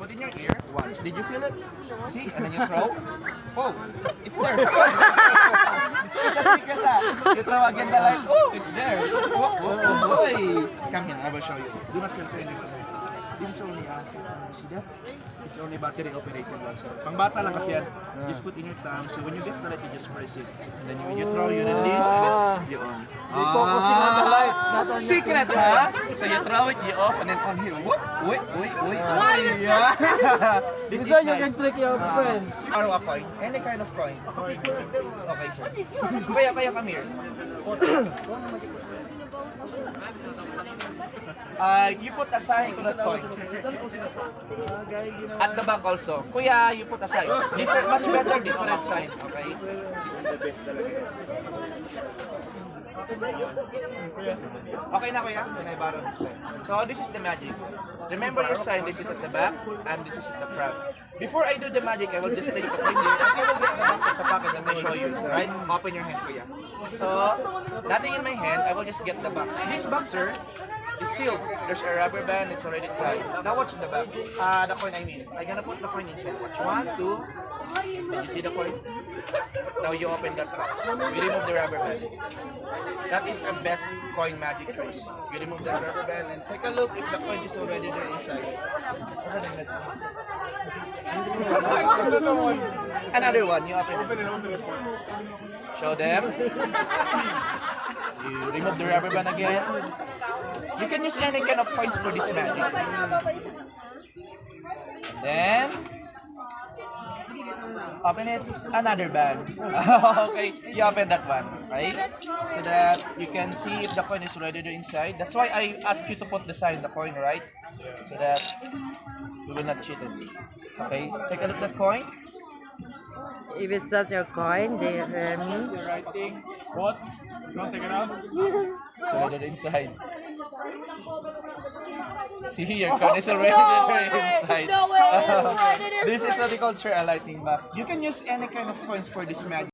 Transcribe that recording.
put in your ear. Once. Did you feel it? See? And then you throw. Oh, it's there. It's a secret ah. You throw again the light. Oh, it's there. Boy. Come here, I will show you. Do not tell to anyone. This is only see that? It's only battery operated one. So, pang bata lang kasi yan. Just put in your thumb. So when you get the light, you just press it. And then when you throw, you release, and then you on. Focusing on the lights, not on Secret, ha? So you throw it, you off, and then on here. Whoop! Wait. Yeah. This This is one you nice. can trick your friend. Ano a coin? Any kind of coin. Okay, sir. Kaya come here. You put aside that coin. At the back also. Kuya, you put aside. Different, much better, different sign. Okay? Okay na kuya? Can I borrow this pen? So this is the magic. Remember your sign, this is at the back and this is at the front. Before I do the magic, I will just place the coin here and I will get the box at the pocket and I show you. Right? Open your hand kuya. So, nothing in my hand, I will just get the box. This box, sir, is sealed. There's a rubber band, it's already tied. Now watch the box. The coin I mean. I'm gonna put the coin inside. Watch. 1, 2. Did you see the coin? Now you open that box. You remove the rubber band. That is a best coin magic choice. You remove the rubber band and take a look if the coin is already there inside. Another one, you open it. Show them. You remove the rubber band again. You can use any kind of coins for this magic. Then open it, another band. Okay, you open that one, right? So that you can see if the coin is already there inside. That's why I ask you to put the sign, the coin, right? So that we will not cheat it. Okay, take a look at that coin. If it's just your coin, they hear me. You're writing what? You want to take it out? It's already inside. See, your coin is already there inside. No way! That's what it is. This is what they call a lightning box. You can use any kind of coins for this magic.